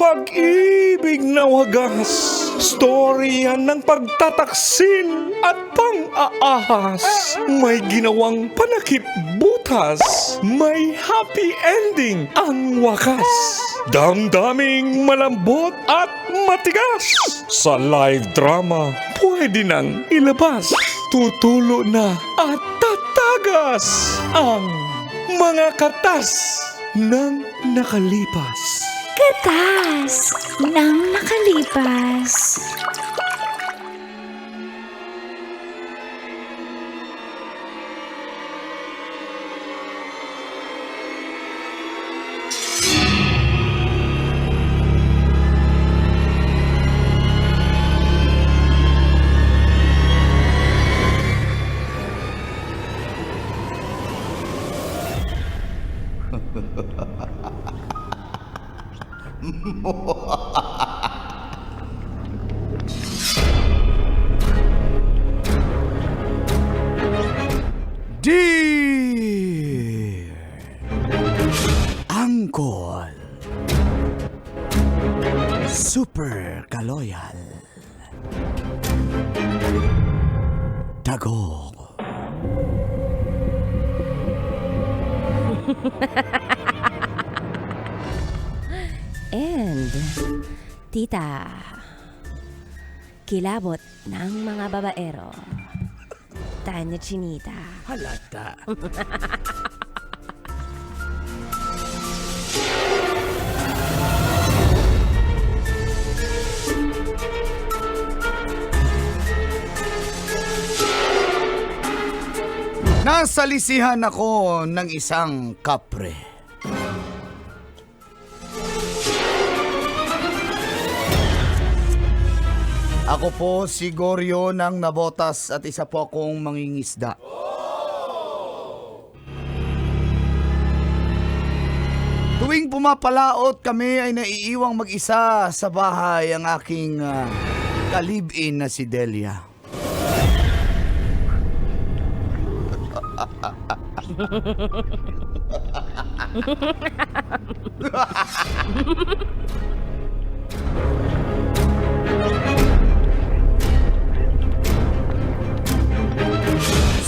pag-ibig na wagas, storya ng pagtataksil at pang-aahas. May ginawang panakip butas, may happy ending ang wakas. Damdaming malambot at matigas, sa live drama pwede nang ilabas. Tutulo na at tatagas ang mga katas ng nakalipas. Katas ng nakalipas. Dear Uncle Super Kaloyal Tagog And Tita, kilabot ng mga babaero. Tanya Chinita. Halata. Nasalisihan ako ng isang kapre. Ako po si Goryo ng Nabotas at isa po akong mangingisda. Tuwing pumapalaot kami ay naiiwang mag-isa sa bahay ang aking kalib-in na si Delia.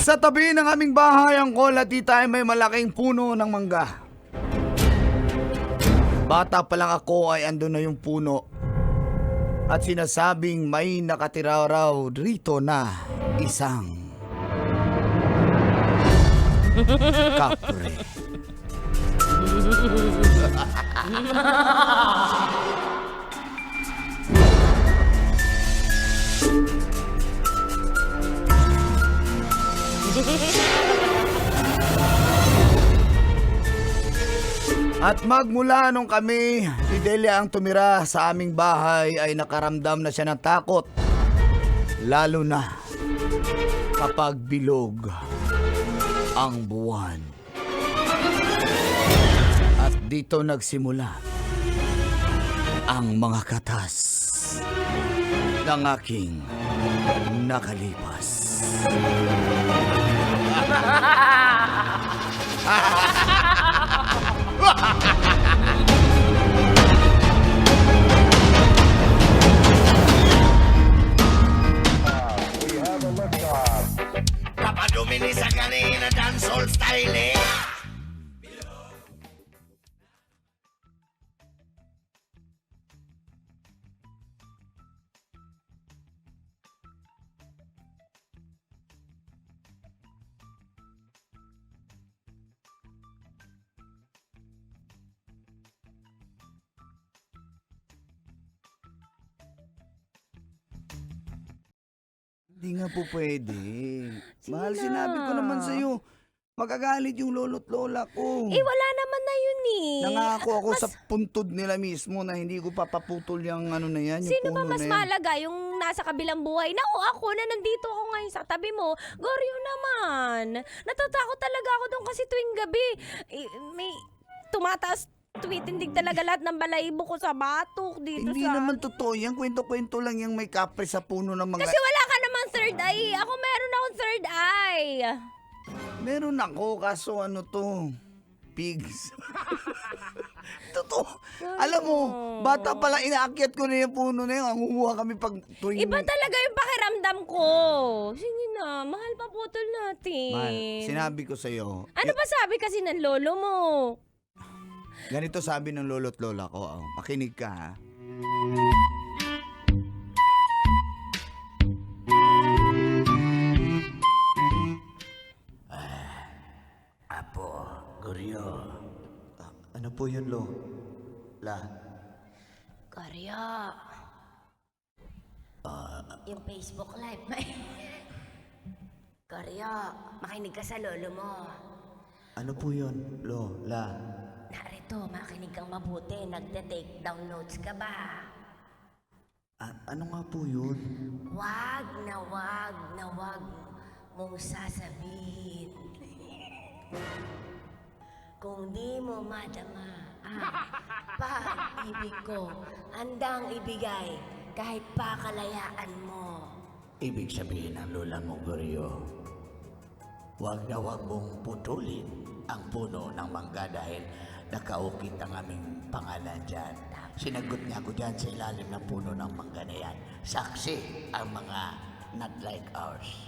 Sa tabi ng aming bahay, ang tita ay may malaking puno ng mangga. Bata pa lang ako ay andun na yung puno at sinasabing may nakatira raw rito na isang kapre. At magmula nung kami, si Delia ang tumira sa aming bahay ay nakaramdam na siya ng takot. Lalo na kapag bilog ang buwan. At dito nagsimula ang mga katas ng aking nakalipas. Papadumini sa kanina dancehall style eh. Hindi nga po pwede. Mahal, sinabi ko naman sa'yo. Magagalit yung lolo't lola ko. Eh, wala naman na yun eh. Nangako ako sa puntod nila mismo na hindi ko papaputol yung ano na yan, yung Sino ba puno mas na yan. malaga? Yung nasa kabilang buhay na o ako na nandito ako ngayon sa tabi mo? Goryo naman. Natatakot talaga ako doon kasi tuwing gabi. May tumataas, tumitindig talaga lahat ng balahibo ko sa batok dito Hindi sa... naman totoo yan. Kwento-kwento lang yung may kapre sa puno ng mga... Kasi wala ka namang third eye. Ako meron akong third eye. Meron ako, kaso ano to? pigs. Totoo. Alam mo, bata pa lang inaakyat ko na yung puno na yun. Ang huhuha kami pag tuwing... Iba talaga yung pakiramdam ko. Sige na, mahal pa putol natin. Mahal, sinabi ko sa'yo. Ano ba sabi kasi ng lolo mo? Ganito sabi ng lolo't lola ko. Oh, makinig ka ha. Apo, Goryo. Ano po yun, Lo? La? Karya. Yung Facebook Live. Karya, makinig ka sa lolo mo. Ano po yun, Lo? La? Narito, makinig kang mabuti. Nagte-take down notes ka ba? Ano nga po yun? Wag mong sasabihin. Kung di mo madama ang pag-ibig ko, handang ibigay kahit pa kalayaan mo. Ibig sabihin ng lola mo, Goryo, huwag na huwag mong putulin ang puno ng mangga dahil nakaukit ang aming pangalan dyan. Sinagot niya ako dyan sa ilalim ng puno ng mangga na yan. Saksi ang mga not like ours.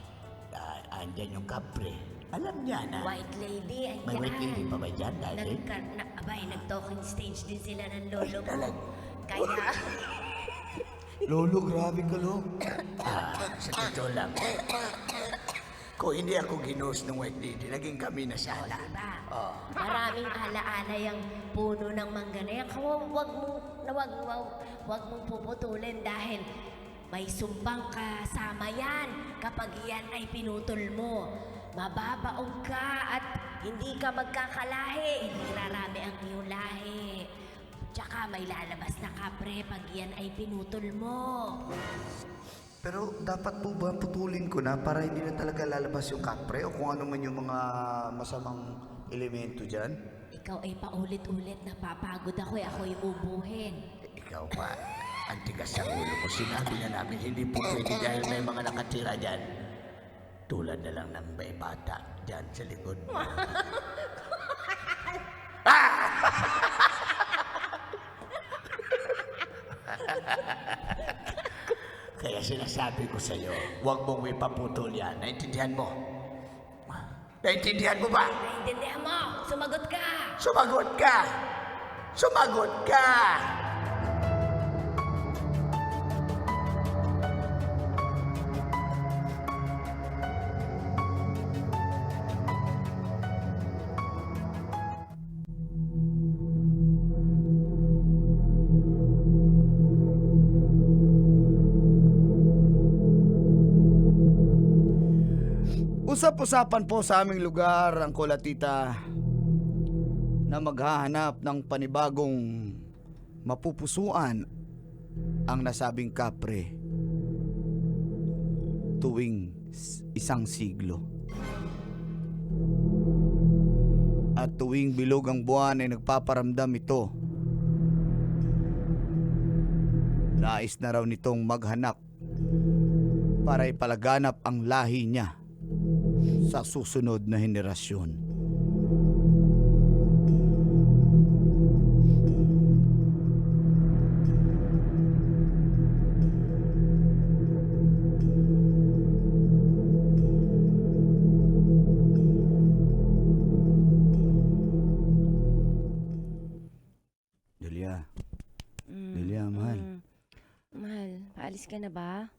Andyan yung kapre. Alam niya na. White lady, ay May white lady pa ba dyan, Daddy? nag-talking stage din sila ng lolo mo. Talag. Kaya, Lolo, grabe ka, Lo. Sa totoo lang. Kung hindi ako ginos ng white lady, naging kami na sana. diba? Maraming alaala yung puno ng mangga na yan. Wag mong puputulin dahil may sumbang kasama yan kapag yan ay pinutol mo. Mababaog ka at hindi ka magkakalahi. Hindi rarami ang iyong lahi. Tsaka may lalabas na kapre pag yan ay pinutol mo. Pero dapat po ba putulin ko na para hindi na talaga lalabas yung kapre o kung ano man yung mga masamang elemento dyan? Ikaw ay paulit-ulit napapagod ako'y ubuhin. Ikaw pa, ang tigas sa ulo ko. Sinabi na namin hindi po pwede dahil may mga nakatira dyan. Tulad na lang ng may bata dyan sa likod mo. Kaya sinasabi ko sa'yo, huwag mong ipaputol yan. Naintindihan mo? Naintindihan mo ba? Naintindihan mo? Sumagot ka! Sumagot ka! Sumagot ka! Usap-usapan po sa aming lugar ang kulatita na maghahanap ng panibagong mapupusuan ang nasabing kapre tuwing isang siglo. At tuwing bilog ang buwan ay nagpaparamdam ito. Nais na raw nitong maghanap para ipalaganap ang lahi niya sa susunod na henerasyon. Delia, mahal. Mahal, paalis ka na ba?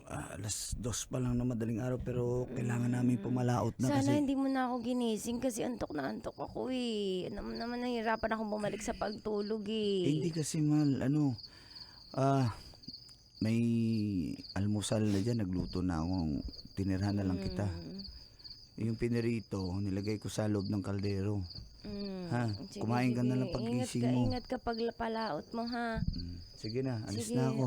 Alas 2 pa lang na madaling araw pero kailangan namin pumalaot na Sana kasi... hindi mo na ako ginising kasi antok na antok ako eh. Naman nahihirapan akong bumalik sa pagtulog eh. Hindi kasi mahal, may almusal na dyan, nagluto na ako, tinirhan na lang kita. Yung pinirito, nilagay ko sa loob ng kaldero. Ha? Sige, Kumain ka na sige. lang paggising mo. Ingat ka pag palaot mo ha. Sige na, alis Sige, na ako.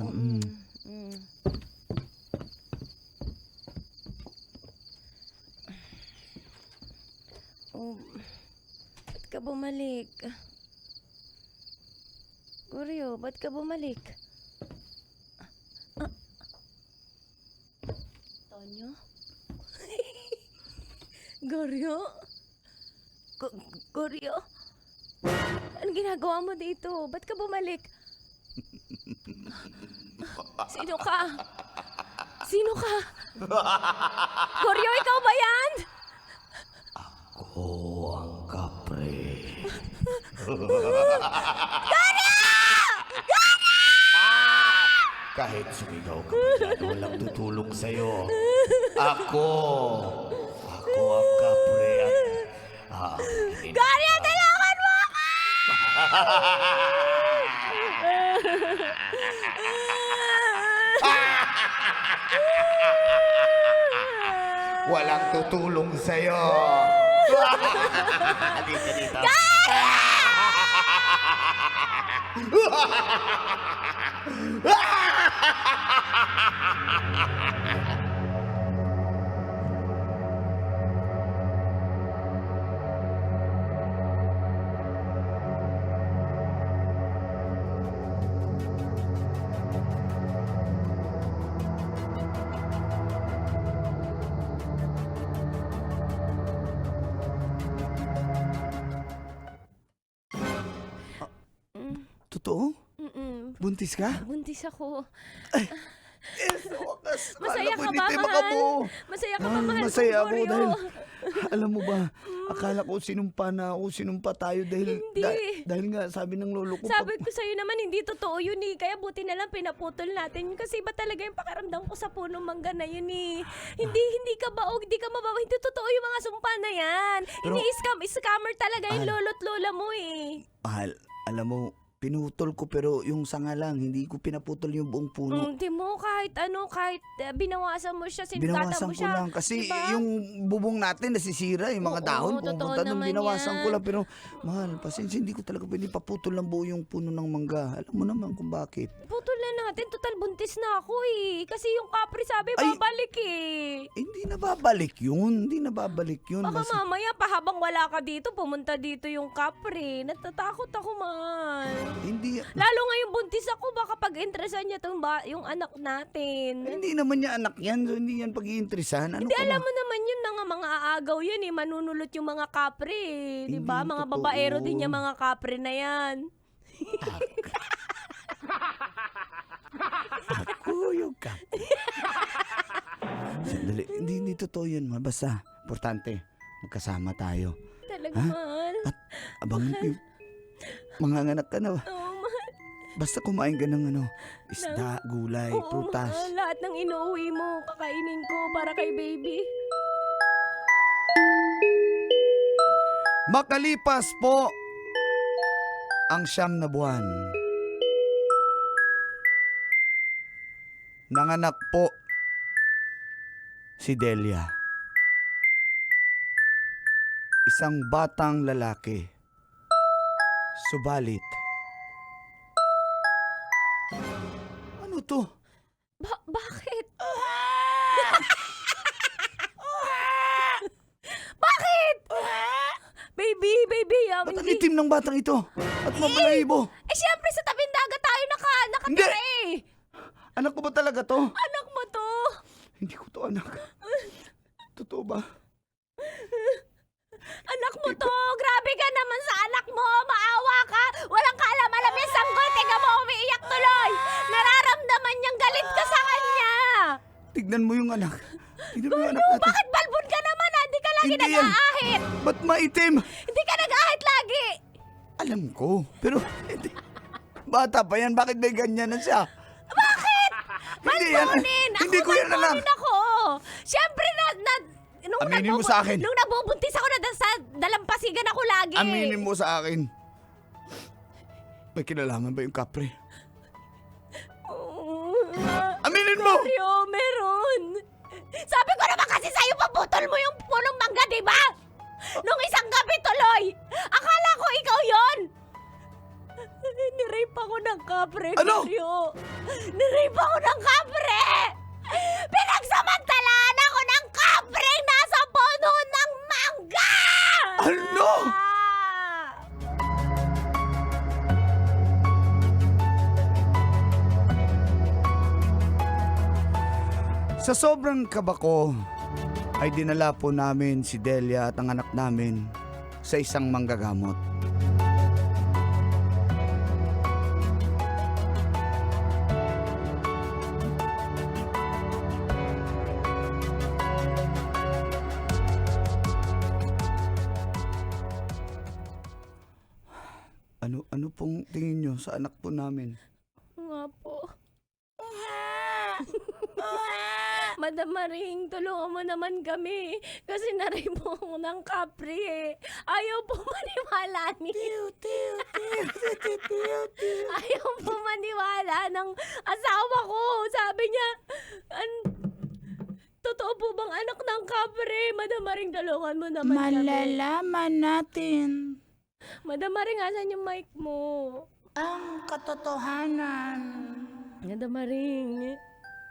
Oh, ba't ka bumalik? Goryo, ba't ka bumalik? Tonyo? Goryo? Goryo? Anong ginagawa mo dito? Ba't ka bumalik? Sino ka? Sino ka? Goryo, ikaw ba yan? Ako ang kapre. Kahit sumigaw ka pa dyan, walang tutulong sa'yo. Ako ang kapre at Goryo, tulungan mo ako! walang tutulong sa'yo. Dito. Totoo? Buntis ka? Buntis ako. Wakas, Masaya akala ko ka hindi ba, tayo mahal? makabuo. Masaya ka ba, Mahal, mahal masaya kong ako Goryo? dahil, alam mo ba, akala ko sinumpa tayo dahil, Hindi. dahil nga sabi ng lolo ko, Sabi ko sa'yo naman, hindi totoo yun eh. Kaya buti na lang pinaputol natin. Kasi iba talaga yung pakiramdam ko sa punong mangga na yun eh. Hindi ka baog, hindi ka mabawa. Hindi totoo yung mga sumpa na yan. Pero- Scammer talaga yung Mahal. lolo't lola mo eh. mahal, alam mo, pinutol ko pero yung sanga lang, hindi ko pinaputol yung buong puno. Di mo, kahit binawasan mo siya, sinukatan Binawasan mo ko siya. lang kasi Diba? yung bubong natin nasisira, yung mga Oo, dahon totoo pumunta nung naman binawasan yan. ko lang, pero mahal, pasensya, hindi ko talaga pwede paputol ng buo yung puno ng mangga. Alam mo naman kung bakit. Putol na natin, total buntis na ako eh. Kasi yung kapri sabi, Ay! babalik eh. Hindi na babalik yun. Baka mamaya pa habang wala ka dito, pumunta dito yung kapre. Natatakot ako, mahal. Hindi, Lalo ngayong buntis ako, baka pag-interesan niya yung anak natin. hindi naman niya anak yan, so hindi yan pag-iinteresan. Ano Hindi, ka alam ba? mo naman yun na nga mga aagaw yan eh. Manunulot yung mga kapre eh. Di ba? Hindi Mga totoo. babaero din yung mga kapre na yan. Ako yung kapo. Sandali, hindi totoo yun, ma. Basta, importante, magkasama tayo. Talaga, Ha? mahal. At abangan ko yung manganganak ka na. Oo, mahal. Basta kumain ka ng isda, gulay, Oo, prutas. mahal. Lahat ng inuuwi mo, kakainin ko para kay baby. Makalipas po ang 9 na buwan. Nanganak po si Delia. Isang batang lalaki. Subalit. Ano to? Bakit? Bakit? Baby, Ba't ang itim ng batang ito? At mapalahibo? Eh, syempre sa tabing dagat tayo nakatira eh. Anak ko ba talaga to? Anak mo to. Hindi ko to anak. Totoo ba? Anak mo to. Grabe ka naman sa anak mo. Maawa ka. Walang kaalam-alam yung sanggol. Tiga mo, umiiyak tuloy. Nararamdaman niyang galit ka sa kanya. Tignan mo yung anak. Tignan mo yung anak natin. Bakit balbon ka naman ha? Hindi ka lagi Hindi yan. nag-aahit. Ba't maitim? Hindi ka nag-aahit lagi. Alam ko. Pero, hindi. Bata pa yan. Bakit may ganyan na siya? Hindi yan. Balbonin. Hindi ko yan anak. Balbonin ako. Siyempre nung Aminin mo sa akin. Nung nagbubuntis ako dalampasigan ako lagi. Aminin mo sa akin. May kinalaman ba yung kapre? Aminin mo! Mario, meron. Sabi ko naman kasi sa'yo, paputol mo yung punong mangga, di ba? Nung isang gabi tuloy. Akala ko ikaw yon. Nirape ako ng kapre, Ano? Mario. Nirape ako ng kapre. Pinagsamantalaan ako ng kapre nasa puno ng mangga. Ano? Ah! Sa sobrang kaba ko, ay dinala po namin si Delia at ang anak namin sa isang manggagamot. Ano pong tingin nyo sa anak po namin? Nga po. Madam Maring, tulungan mo naman kami. Kasi naray mo ako ng kapre eh. Ayaw po maniwala ni... Ayaw po maniwala ng asawa ko. Sabi niya, totoo po bang anak ng kapre? Madam Maring, tulungan mo naman kami. Malalaman natin Madam Maring, asan yung mic mo? ang katotohanan. Madam Maring.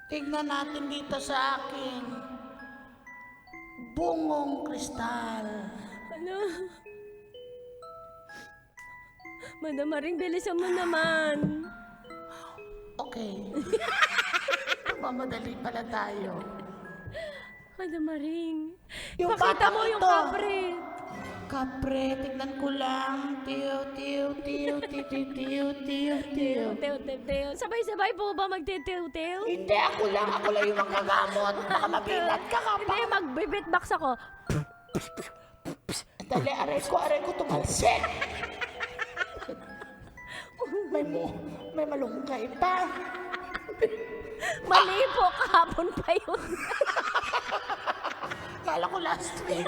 Tignan natin dito sa akin. Bungong kristal. Ano? Madam Maring, bilisan mo naman. Okay. Mamadali pala tayo. Madam Maring. Yung Pakita batang mo yung ito. kapre. Kapre, tignan ko lang. Tiyo. Teo. Sabay-sabay po ba magtitiw-tiw? Hindi, ako lang yung manggagamot. Baka mabinat ka ka pa. Hindi, mag-beatbox ako. Dali, aray ko tumalsik. May malunggay pa. Mali po, kahapon pa yun. Kala ko last week.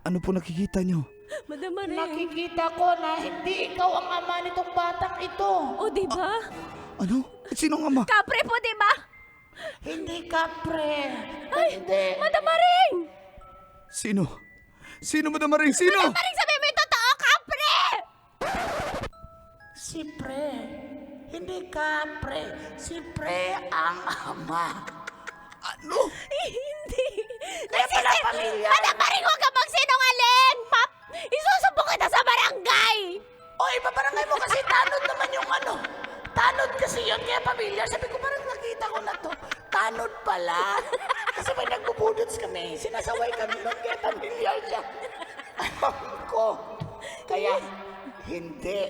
Ano po nakikita nyo? Madam Maring. Nakikita ko na hindi ikaw ang ama nitong batang ito. O, diba? Ano? Sinong ama? Kapre po, diba? Hindi kapre. Ay, Hindi. Madam Maring! Sino? Sino, Madam Maring? Sino? Madam Maring, sabi mo yung totoo, kapre! Si Pre. Hindi kapre. Si Pre ang ama. Ano? Hindi. Kaya pala pamilya. Madam Maring, huwag ka magsinungaling! Pap, isusumbong kita sa barangay! O, ipabarangay mo kasi tanod naman yung ano. Tanod kasi yun, kaya pamilya. Sabi ko, parang nakita ko na to. Tanod pala. Kasi may nagbubudots kami. Sinasaway kami nun, kaya pamilya siya. Alam ko. Kaya, hindi.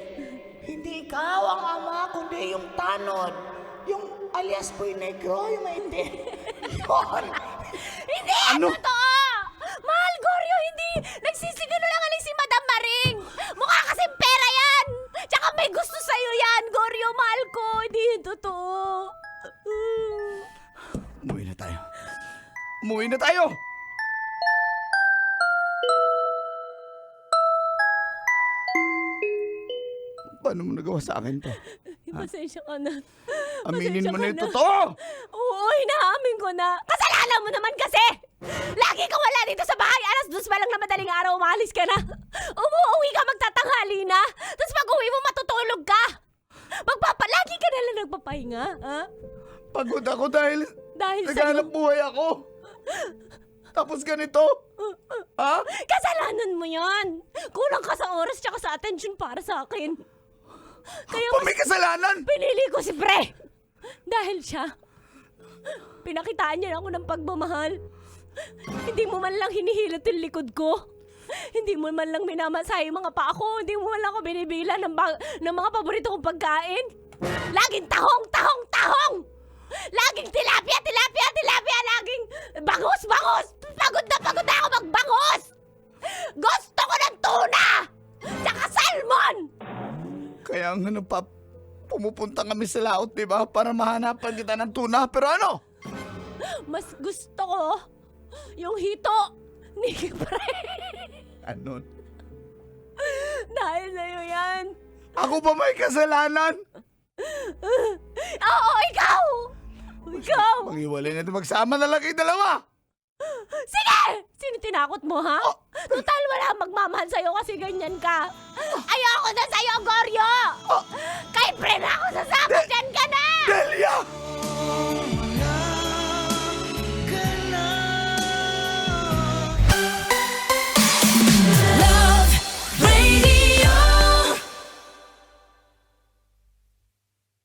Hindi ikaw ang ama, kundi yung tanod. Yung alias Boy Negro, yung maitim. Yun. Hindi! Ano? Totoo! Mahal, Goryo, hindi! Nagsisinungaling si Madam Maring! Mukha kasing pera yan! Tsaka may gusto sa'yo yan, Goryo, mahal ko! Hindi yun totoo! Umuwi na tayo. Umuwi na tayo! Paano mo nagawa sa akin to? Pasensya ka na. Aminin Pasensya mo na ka yung totoo! Oo, inaamin ko na. Kasalanan mo naman kasi! Lagi ka wala dito sa bahay. Alas 2 pa lang na madaling araw, umalis ka na. Umuwi ka, magtatanghali na. Tapos pag uwi mo, matutulog ka. Lagi ka na lang nagpapahinga, ha? Pagod ako dahil Dahil naghanap sa'yo. buhay ako. Tapos ganito? Ha? Kasalanan mo yan. Kulang ka sa oras tsaka sa attention para sa akin. Kaya Pa may kasalanan! pinili ko si Pre. Dahil siya, pinakitaan niya ako ng pagmamahal. Hindi mo man lang hinihilot yung likod ko. Hindi mo man lang minamasahe yung mga paa ko. Hindi mo man lang ako binibila ng mga paborito kong pagkain. Laging tahong! Laging tilapia! Laging bangus! Pagod na ako magbangus! Gusto ko ng tuna! Tsaka salmon! Kaya nga pumupunta kami sa laot, di ba? Para mahanapan kita ng tuna. Pero ano? Mas gusto ko yung hito ni Pre. Ano? Dahil sa'yo yan. Ako ba may kasalanan? Oo, ikaw! Mag-iwalay na ito. Magsama na lang kayo dalawa. Sige! Sino tinakot mo, ha? Total, wala magmamahal sa'yo kasi ganyan ka. Ayoko na sa'yo, Goryo! Kay Pre na ako sasama, dyan ka na! Delia!